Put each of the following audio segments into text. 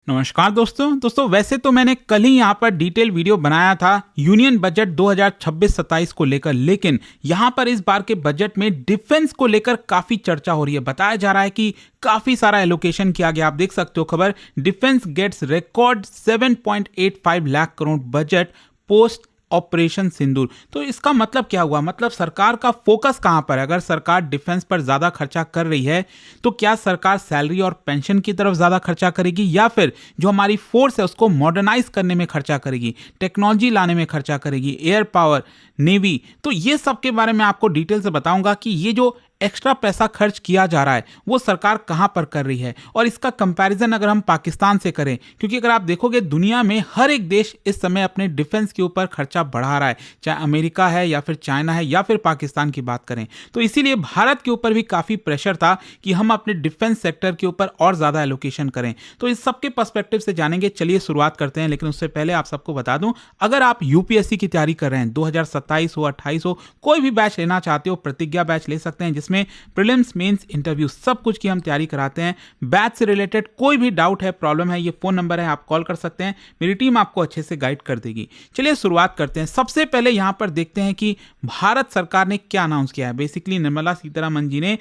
नमस्कार दोस्तों वैसे तो मैंने कल ही यहाँ पर डिटेल वीडियो बनाया था यूनियन बजट 2026-27 को लेकर, लेकिन यहाँ पर इस बार के बजट में डिफेंस को लेकर काफी चर्चा हो रही है। बताया जा रहा है कि काफी सारा एलोकेशन किया गया। आप देख सकते हो खबर, defence gets record 7.85 lakh crore budget post operation Sindoor. तो इसका मतलब क्या हुआ? मतलब सरकार का फोकस कहां पर है? अगर सरकार डिफेंस पर ज्यादा खर्चा कर रही है तो क्या सरकार सैलरी और पेंशन की तरफ ज्यादा खर्चा करेगी, या फिर जो हमारी फोर्स है उसको मॉडर्नाइज करने में खर्चा करेगी, टेक्नोलॉजी लाने में खर्चा करेगी, एयर पावर, नेवी? तो ये सब के बारे में आपको डिटेल से बताऊंगा कि ये जो एक्स्ट्रा पैसा खर्च किया जा रहा है वो सरकार कहां पर कर रही है, और इसका कंपैरिजन अगर हम पाकिस्तान से करें, क्योंकि अगर आप देखोगे दुनिया में हर एक देश इस समय अपने डिफेंस के ऊपर खर्चा बढ़ा रहा है, चाहे अमेरिका है या फिर चाइना है या फिर पाकिस्तान की बात करें, तो इसीलिए भारत के ऊपर भी काफी प्रेशर था कि हम अपने डिफेंस सेक्टर के ऊपर और ज्यादा एलोकेशन करें। तो इस सबके पर्सपेक्टिव से जानेंगे। चलिए शुरुआत करते हैं, लेकिन उससे पहले आप सबको बता दूं, अगर आप यूपीएससी की तैयारी कर रहे हैं, 2027 हो 28 हो, कोई भी बैच लेना चाहते हो, प्रतिज्ञा बैच ले सकते हैं, जिसमें प्रीलिम्स, मेंस, इंटरव्यू सब कुछ की हम तैयारी कराते हैं। बैच से रिलेटेड कोई भी डाउट है, प्रॉब्लम है, ये फोन नंबर है, आप कॉल कर सकते हैं, मेरी टीम आपको अच्छे से गाइड कर देगी। चलिए शुरुआत करते हैं। सबसे पहले यहां पर देखते हैं कि भारत सरकार ने क्या अनाउंस किया है। बेसिकली निर्मला सीतारमण जी ने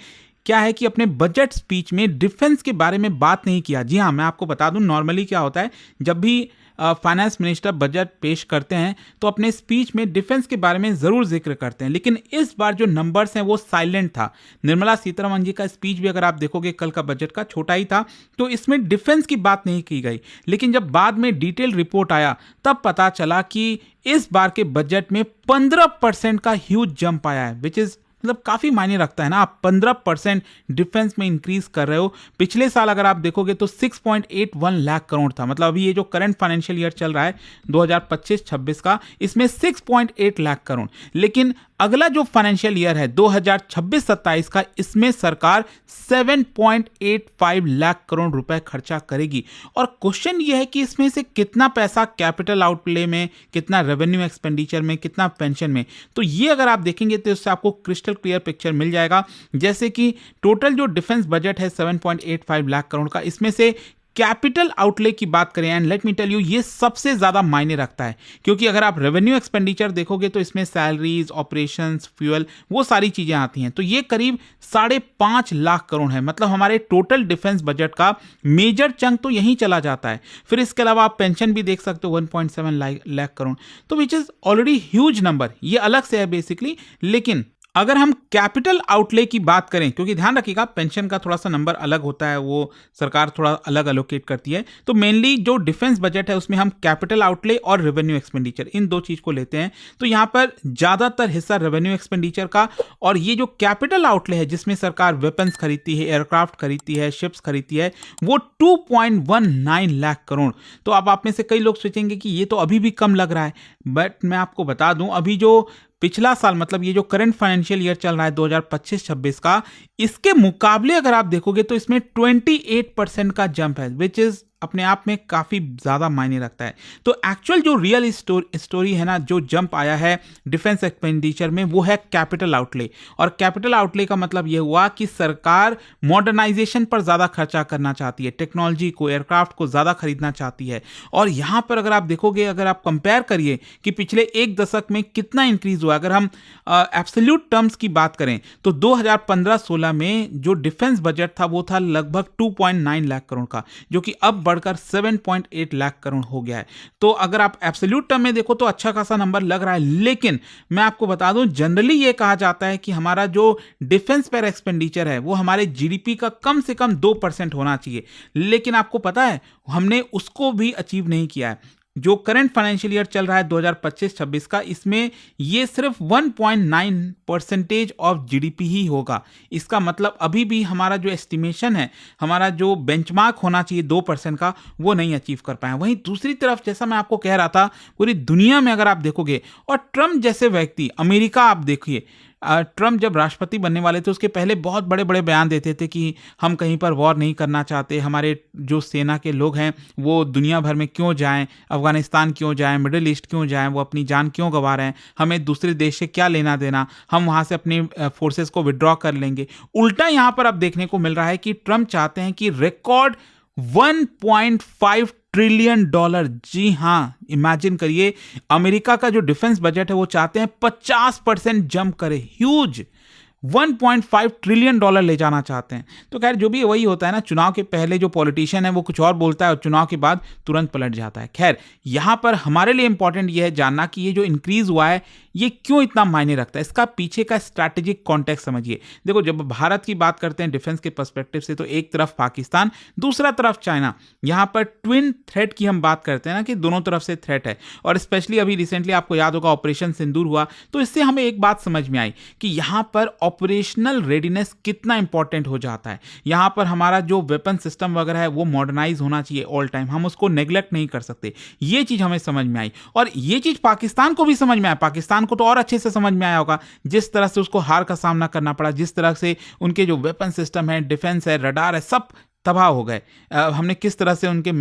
क्या है कि अपने बजट स्पीच में डिफेंस के बारे में बात नहीं किया। जी हाँ, मैं आपको बता दूं, नॉर्मली क्या होता है, जब भी फाइनेंस मिनिस्टर बजट पेश करते हैं तो अपने स्पीच में डिफेंस के बारे में जरूर जिक्र करते हैं, लेकिन इस बार जो नंबर्स हैं वो साइलेंट था। निर्मला सीतारमण जी का स्पीच भी अगर आप देखोगे कल का बजट का छोटा ही था, तो इसमें डिफेंस की बात नहीं की गई। लेकिन जब बाद में डिटेल रिपोर्ट आया तब पता चला कि इस बार के बजट में 15% का ह्यूज जंप आया है, विच इज मतलब काफी मायने रखता है ना। आप 15% डिफेंस में इंक्रीज कर रहे हो। पिछले साल अगर आप देखोगे तो 6.81 लाख करोड़ था। मतलब अभी ये जो करंट फाइनेंशियल ईयर चल रहा है 2025-26 का, इसमें 6.8 लाख करोड़, लेकिन अगला जो फाइनेंशियल ईयर है 2026-27 का, इसमें सरकार 7.85 लाख करोड़ रुपए खर्चा करेगी। और क्वेश्चन ये है कि इसमें से कितना पैसा कैपिटल आउटले में, कितना रेवेन्यू एक्सपेंडिचर में, कितना पेंशन में। तो ये अगर आप देखेंगे तो इससे आपको क्रिस्टल क्लियर पिक्चर मिल जाएगा। जैसे कि टोटल जो डिफेंस बजट है 7.85 लाख करोड़ का, इसमें से कैपिटल आउटले की बात करें, and let me tell you, ये सबसे ज्यादा मायने रखता है, क्योंकि अगर आप रेवेन्यू एक्सपेंडिचर देखोगे तो इसमें सैलरीज, ऑपरेशंस, फ्यूल, वो सारी चीजें आती हैं। तो ये करीब 5.5 लाख करोड़ है। मतलब हमारे टोटल डिफेंस बजट का मेजर चंक तो यहीं चला जाता है। फिर इसके अलावा आप पेंशन भी देख सकते हो 1.7 लाख करोड़, तो which is already huge number, ये अलग से है बेसिकली। लेकिन अगर हम कैपिटल आउटले की बात करें, क्योंकि ध्यान रखिएगा पेंशन का थोड़ा सा नंबर अलग होता है, वो सरकार थोड़ा अलग एलोकेट करती है, तो मेनली जो डिफेंस बजट है उसमें हम कैपिटल आउटले और रेवेन्यू एक्सपेंडिचर, इन दो चीज को लेते हैं। तो यहां पर ज्यादातर हिस्सा रेवेन्यू एक्सपेंडिचर का, और ये जो कैपिटल आउटले है जिसमें सरकार वेपन्स खरीदती है, एयरक्राफ्ट खरीदती है, शिप्स खरीदती है, वो 2.19 लाख करोड़। तो अब आप में से कई लोग सोचेंगे कि ये तो अभी भी कम लग रहा है, बट मैं आपको बता दूं, अभी जो पिछला साल, मतलब ये जो करंट फाइनेंशियल ईयर चल रहा है 2025-26 का, इसके मुकाबले अगर आप देखोगे तो इसमें 28% का जंप है, विच इज अपने आप में काफी ज्यादा मायने रखता है। तो एक्चुअल जो रियल स्टोरी है ना, जो जंप आया है डिफेंस एक्सपेंडिचर में, वो है कैपिटल आउटले। और कैपिटल आउटले का मतलब यह हुआ कि सरकार मॉडर्नाइजेशन पर ज्यादा खर्चा करना चाहती है, टेक्नोलॉजी को, एयरक्राफ्ट को ज्यादा खरीदना चाहती है। और यहां पर अगर आप देखोगे, अगर आप कंपेयर करिए कि पिछले एक दशक में कितना इंक्रीज हुआ, अगर हम एब्सोल्यूट टर्म्स की बात करें तो 2015-16 में जो डिफेंस बजट था वो था लगभग 2.9 लाख करोड़ का, जो कि अब बढ़कर 7.8 लाख करोड़ हो गया है। तो अगर आप एब्सोल्यूट टर्म में देखो तो अच्छा खासा नंबर लग रहा है, लेकिन मैं आपको बता दूं, जनरली ये कहा जाता है कि हमारा जो डिफेंस पर एक्सपेंडिचर है वो हमारे जीडीपी का कम से कम 2% होना चाहिए। लेकिन आपको पता है हमने उसको भी अचीव नहीं किया है। जो करंट फाइनेंशियल ईयर चल रहा है 2025-26 का, इसमें ये सिर्फ 1.9% ऑफ जीडीपी ही होगा। इसका मतलब अभी भी हमारा जो एस्टिमेशन है, हमारा जो बेंचमार्क होना चाहिए 2% का, वो नहीं अचीव कर पाए। वहीं दूसरी तरफ, जैसा मैं आपको कह रहा था, पूरी दुनिया में अगर आप देखोगे, और ट्रम्प जैसे व्यक्ति, अमेरिका आप देखिए, ट्रम्प जब राष्ट्रपति बनने वाले थे उसके पहले बहुत बड़े बड़े बयान देते थे कि हम कहीं पर वॉर नहीं करना चाहते, हमारे जो सेना के लोग हैं वो दुनिया भर में क्यों जाएं, अफगानिस्तान क्यों जाएं, मिडिल ईस्ट क्यों जाएं, वो अपनी जान क्यों गंवा रहे हैं, हमें दूसरे देश से क्या लेना देना, हम वहाँ से अपनी फोर्सेस को विड्रॉ कर लेंगे। उल्टा यहाँ पर अब देखने को मिल रहा है कि ट्रम्प चाहते हैं कि रिकॉर्ड $1.5 ट्रिलियन। जी हां, इमेजिन करिए, अमेरिका का जो डिफेंस बजट है वो चाहते हैं 50% जंप करे, ह्यूज। $1.5 ट्रिलियन ले जाना चाहते हैं। तो खैर जो भी वही होता है ना, चुनाव के पहले जो पॉलिटिशियन है वो कुछ और बोलता है और चुनाव के बाद तुरंत पलट जाता है। खैर यहां पर हमारे लिए इंपॉर्टेंट ये है जानना कि ये जो इंक्रीज हुआ है ये क्यों इतना मायने रखता है, इसका पीछे का स्ट्रैटेजिक कॉन्टेक्स्ट समझिए। देखो, जब भारत की बात करते हैं डिफेंस के पर्सपेक्टिव से, तो एक तरफ पाकिस्तान, दूसरा तरफ चाइना। यहां पर ट्विन थ्रेट की हम बात करते हैं ना, कि दोनों तरफ से थ्रेट है। और स्पेशली अभी रिसेंटली आपको याद होगा ऑपरेशन सिंदूर हुआ, तो इससे हमें एक बात समझ में आई कि यहां पर ऑपरेशनल रेडीनेस कितना इंपॉर्टेंट हो जाता है। यहां पर हमारा जो वेपन सिस्टम वगैरह है वो मॉडर्नाइज होना चाहिए ऑल टाइम, हम उसको नेग्लेक्ट नहीं कर सकते। ये चीज हमें समझ में आई, और ये चीज पाकिस्तान को भी समझ में आया। पाकिस्तान को तो और अच्छे से समझ में आया होगा, जिस तरह से उसको हार का सामना करना पड़ा, जिस तरह से उनके जो वेपन सिस्टम है, डिफेंस है, रडार है, सब तबाह हो गए। हमने किस तरह से उनके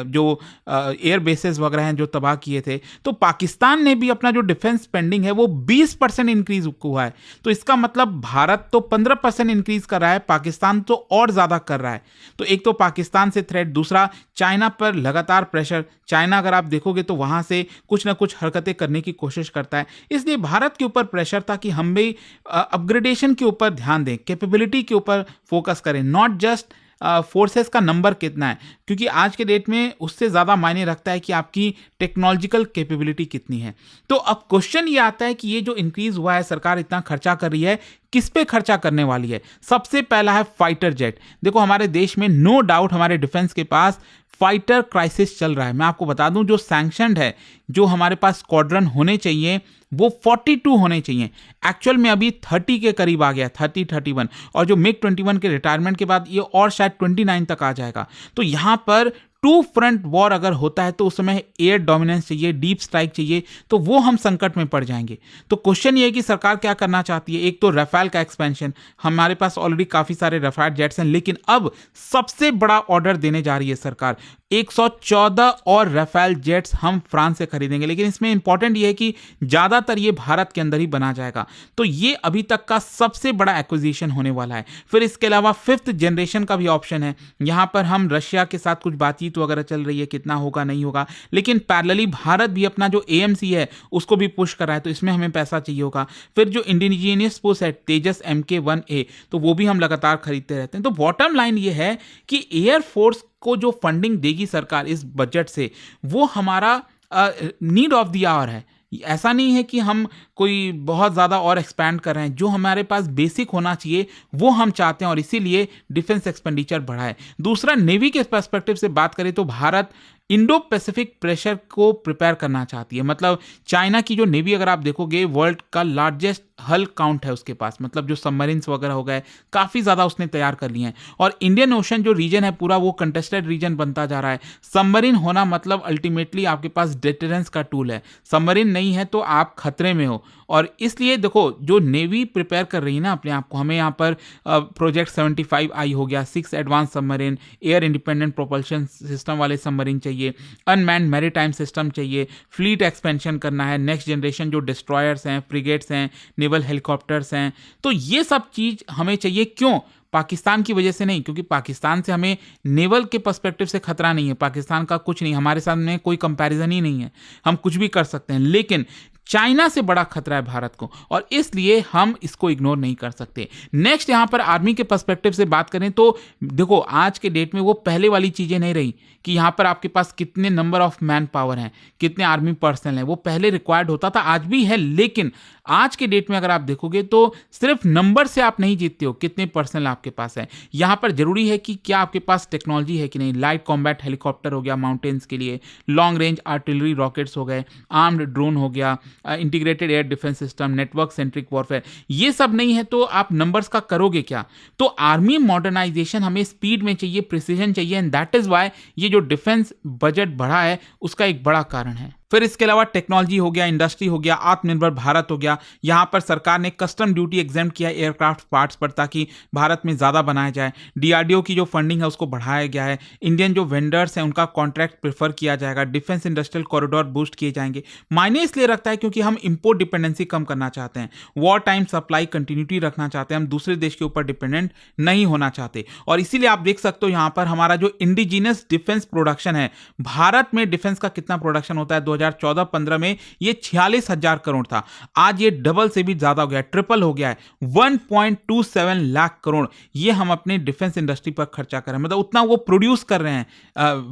जो एयर बेसेस वगैरह हैं जो तबाह किए थे। तो पाकिस्तान ने भी अपना जो डिफेंस स्पेंडिंग है वो 20% इंक्रीज हुआ है। तो इसका मतलब भारत तो 15% इंक्रीज कर रहा है, पाकिस्तान तो और ज्यादा कर रहा है। तो एक तो पाकिस्तान से थ्रेट, दूसरा चाइना पर लगातार प्रेशर। चाइना अगर आप देखोगे तो वहां से कुछ ना कुछ हरकतें करने की कोशिश करता है, इसलिए भारत के ऊपर प्रेशर था कि हम भी अपग्रेडेशन के ऊपर ध्यान दें, कैपेबिलिटी के ऊपर फोकस करें, नॉट जस्ट फोर्सेस का नंबर कितना है, क्योंकि आज के डेट में उससे ज़्यादा मायने रखता है कि आपकी टेक्नोलॉजिकल कैपेबिलिटी कितनी है। तो अब क्वेश्चन ये आता है कि ये जो इंक्रीज हुआ है, सरकार इतना खर्चा कर रही है, किस पे खर्चा करने वाली है? सबसे पहला है फाइटर जेट। देखो, हमारे देश में नो डाउट हमारे डिफेंस के पास फाइटर क्राइसिस चल रहा है। मैं आपको बता दूं, जो सैंक्शनड है, जो हमारे पास स्क्वाड्रन होने चाहिए वो 42 होने चाहिए, एक्चुअल में अभी 30 के करीब आ गया, 30-31, और जो मिग 21 के रिटायरमेंट के बाद ये और शायद 29 तक आ जाएगा। तो यहां पर टू फ्रंट वॉर अगर होता है तो उस समय एयर डोमिनेंस चाहिए, डीप स्ट्राइक चाहिए, तो वो हम संकट में पड़ जाएंगे। तो क्वेश्चन ये है कि सरकार क्या करना चाहती है। एक तो रफाल का एक्सपेंशन, हमारे पास ऑलरेडी काफी सारे रफाल जेट्स हैं, लेकिन अब सबसे बड़ा ऑर्डर देने जा रही है सरकार, 114 और रफाल जेट्स हम फ्रांस से खरीदेंगे। लेकिन इसमें इंपॉर्टेंट ये है कि ज्यादातर ये भारत के अंदर ही बना जाएगा। तो ये अभी तक का सबसे बड़ा एक्विजिशन होने वाला है। फिर इसके अलावा 5th जनरेशन का भी ऑप्शन है। यहां पर हम रशिया के साथ कुछ बातचीत वगैरह चल रही है, कितना होगा नहीं होगा, लेकिन पैरेलली भारत भी अपना जो AMC है उसको भी पुश कर रहा है, तो इसमें हमें पैसा चाहिए होगा। फिर जो इंडिजीनियस फोर्स है तेजस MK1A, तो वो भी हम लगातार खरीदते रहते हैं। तो बॉटम लाइन ये है कि एयरफोर्स को जो फंडिंग देगी सरकार इस बजट से, वो हमारा नीड ऑफ द आवर है। ऐसा नहीं है कि हम कोई बहुत ज़्यादा और एक्सपैंड कर रहे हैं, जो हमारे पास बेसिक होना चाहिए वो हम चाहते हैं, और इसीलिए डिफेंस एक्सपेंडिचर बढ़ा है। दूसरा, नेवी के पर्सपेक्टिव से बात करें तो भारत इंडो पैसिफिक प्रेशर को प्रिपेयर करना चाहती है। मतलब चाइना की जो नेवी अगर आप देखोगे, वर्ल्ड का लार्जेस्ट हल काउंट है उसके पास, मतलब जो सबमरीन्स वगैरह हो गए काफ़ी ज़्यादा उसने तैयार कर लिए हैं। और इंडियन ओशन जो रीजन है पूरा, वो कंटेस्टेड रीजन बनता जा रहा है। सबमरीन होना मतलब अल्टीमेटली आपके पास डिटरेंस का टूल है। सबमरीन नहीं है तो आप खतरे में हो, और इसलिए देखो, जो नेवी प्रिपेयर कर रही है ना अपने आप को, हमें यहाँ पर प्रोजेक्ट 75I हो गया, 6 advance submarine, air independent propulsion system वाले सबमरीन चाहिए, अनमैन्ड मैरीटाइम सिस्टम चाहिए, फ्लीट एक्सपेंशन करना है, नेक्स्ट जनरेशन जो डिस्ट्रॉयर्स हैं, फ्रिगेट्स हैं, नेवल हेलीकॉप्टर्स हैं। तो ये सब चीज़ हमें चाहिए। क्यों? पाकिस्तान की वजह से नहीं, क्योंकि पाकिस्तान से हमें नेवल के पर्सपेक्टिव से खतरा नहीं है। पाकिस्तान का कुछ नहीं, हमारे साथ में कोई कंपैरिजन ही नहीं है, हम कुछ भी कर सकते हैं। लेकिन चाइना से बड़ा खतरा है भारत को, और इसलिए हम इसको इग्नोर नहीं कर सकते। नेक्स्ट, यहां पर आर्मी के पर्सपेक्टिव से बात करें तो देखो, आज के डेट में वो पहले वाली चीजें नहीं रही कि यहां पर आपके पास कितने नंबर ऑफ मैन पावर हैं, कितने आर्मी पर्सनल हैं। वो पहले रिक्वायर्ड होता था, आज भी है, लेकिन आज के डेट में अगर आप देखोगे तो सिर्फ नंबर से आप नहीं जीतते हो, कितने पर्सनल आपके पास है। यहां पर जरूरी है कि क्या आपके पास टेक्नोलॉजी है कि नहीं। लाइट कॉम्बैट हेलीकॉप्टर हो गया माउंटेन्स के लिए, लॉन्ग रेंज आर्टिलरी रॉकेट्स हो गए, आर्म्ड ड्रोन हो गया, integrated air defence system, network centric warfare, ये सब नहीं है तो आप नंबर्स का करोगे क्या। तो आर्मी मॉडर्नाइजेशन हमें स्पीड में चाहिए, प्रिसीजन चाहिए, एंड दैट इज वाई ये जो डिफेंस बजट बढ़ा है उसका एक बड़ा कारण है। फिर इसके अलावा टेक्नोलॉजी हो गया, इंडस्ट्री हो गया, आत्मनिर्भर भारत हो गया। यहाँ पर सरकार ने कस्टम ड्यूटी एग्जाम किया एयरक्राफ्ट पार्ट्स पर ताकि भारत में ज़्यादा बनाया जाए। डीआरडीओ की जो फंडिंग है उसको बढ़ाया गया है। इंडियन जो वेंडर्स हैं उनका कॉन्ट्रैक्ट प्रेफर किया जाएगा। डिफेंस इंडस्ट्रियल कॉरिडोर बूस्ट किए जाएंगे। मायने इसलिए रखता है क्योंकि हम इंपोर्ट डिपेंडेंसी कम करना चाहते हैं, वॉर टाइम सप्लाई कंटिन्यूटी रखना चाहते हैं, हम दूसरे देश के ऊपर डिपेंडेंट नहीं होना चाहते। और इसीलिए आप देख सकते हो यहाँ पर हमारा जो इंडिजिनस डिफेंस प्रोडक्शन है, भारत में डिफेंस का कितना प्रोडक्शन होता है 2014-15 में ये 46,000 करोड़ था। आज ये डबल से भी ज्यादा हो गया, ट्रिपल हो गया है, 1.27 लाख करोड़ ये हम अपने डिफेंस इंडस्ट्री पर खर्चा कर रहे हैं। मतलब उतना वो प्रोड्यूस कर रहे हैं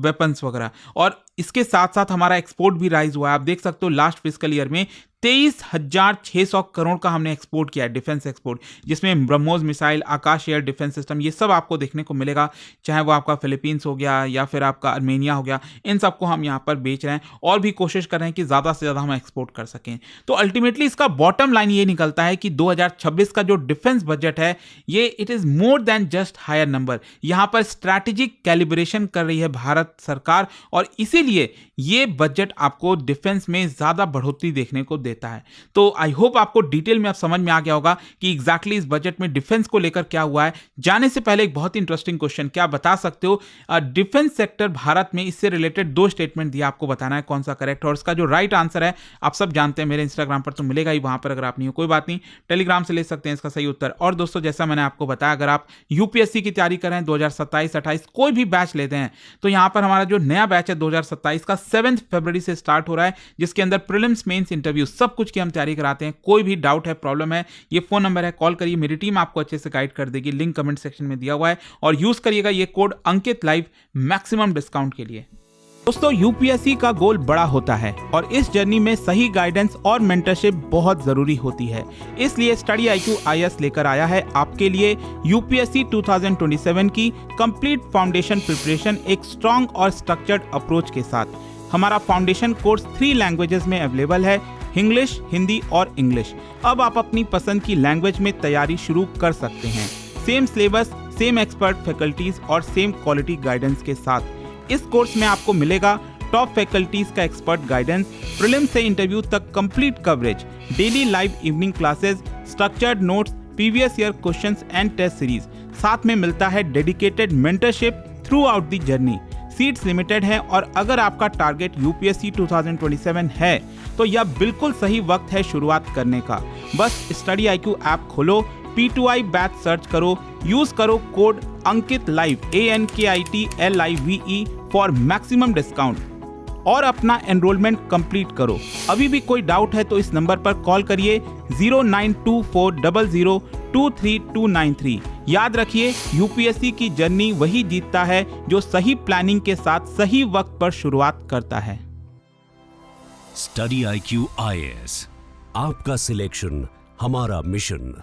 वेपन्स वगैरह। और इसके साथ साथ हमारा एक्सपोर्ट भी राइज हुआ है। आप देख सकते हो लास्ट फिस्कल ईयर में 23,600 करोड़ का हमने एक्सपोर्ट किया है, डिफेंस एक्सपोर्ट, जिसमें ब्रह्मोस मिसाइल, आकाश एयर डिफेंस सिस्टम, ये सब आपको देखने को मिलेगा। चाहे वो आपका फिलीपींस हो गया या फिर आपका आर्मेनिया हो गया, इन सबको हम यहाँ पर बेच रहे हैं और भी कोशिश कर रहे हैं कि ज़्यादा से ज़्यादा हम एक्सपोर्ट कर सकें। तो अल्टीमेटली इसका बॉटम लाइन ये निकलता है कि 2026 का जो डिफेंस बजट है ये it is more than just higher number. यहाँ पर स्ट्रैटेजिक कैलिब्रेशन कर रही है भारत सरकार और इसीलिए ये बजट आपको डिफेंस में ज़्यादा बढ़ोतरी देखने को देता है। तो आई होप आपको डिटेल में अब समझ में आ गया होगा कि एग्जैक्टली इस बजट में डिफेंस को लेकर क्या हुआ है। जाने से पहले एक बहुत ही इंटरेस्टिंग क्वेश्चन, क्या बता सकते हो डिफेंस सेक्टर भारत में, इससे रिलेटेड 2 स्टेटमेंट दिया, आपको बताना है कौन सा करेक्ट है। और इसका जो राइट आंसर है आप सब जानते हैं, मेरे इंस्टाग्राम पर तो मिलेगा ही, वहां पर अगर आप नहीं हो कोई बात नहीं, टेलीग्राम से ले सकते हैं इसका सही उत्तर। और दोस्तों जैसा मैंने आपको बताया, अगर आप यूपीएससी की तैयारी कर रहे हैं 2027-28 कोई भी बैच लेते हैं तो यहां पर हमारा जो नया बैच है 2027 का 7 फरवरी से स्टार्ट हो रहा है, जिसके अंदर प्रीलिम्स, मेंस, इंटरव्यू सब कुछ की हम तैयारी कराते हैं। कोई भी डाउट है, प्रॉब्लम है, ये फोन नंबर है, कॉल करिए, मेरी टीम आपको अच्छे से गाइड कर देगी। लिंक कमेंट सेक्शन में दिया हुआ है और यूज करिएगा ये कोड अंकित लाइव मैक्सिमम डिस्काउंट के लिए। दोस्तों यूपीएससी का गोल बड़ा होता है और इस जर्नी में सही गाइडेंस और मेंटरशिप बहुत जरूरी होती है। इसलिए स्टडी IQ IAS लेकर आया है आपके लिए यूपीएससी 2027 की कंप्लीट फाउंडेशन प्रिपरेशन एक स्ट्रॉन्ग और स्ट्रक्चर्ड अप्रोच के साथ। हमारा फाउंडेशन कोर्स 3 लैंग्वेजेस में अवेलेबल है, इंग्लिश, हिंदी और इंग्लिश। अब आप अपनी पसंद की लैंग्वेज में तैयारी शुरू कर सकते हैं, same syllabus, same expert faculties और सेम क्वालिटी गाइडेंस के साथ। इस कोर्स में आपको मिलेगा टॉप फैकल्टीज का एक्सपर्ट गाइडेंस, प्रीलिम्स से इंटरव्यू तक complete coverage, daily live evening classes, structured notes, previous year questions and test series. साथ में मिलता है dedicated mentorship throughout the journey. Seats limited है और अगर आपका टारगेट यूपीएससी 2027 है तो यह बिल्कुल सही वक्त है शुरुआत करने का। बस स्टडी IQ ऐप खोलो, P2I बैच सर्च करो, यूज करो code Ankit live ANKITLIVE for maximum discount और अपना एनरोलमेंट कंप्लीट करो। अभी भी कोई डाउट है तो इस नंबर पर कॉल करिए 092400232393। याद रखिए यूपीएससी की जर्नी वही जीतता है जो सही प्लानिंग के साथ सही वक्त पर शुरुआत करता है। स्टडी IQ IAS, आपका सिलेक्शन हमारा मिशन।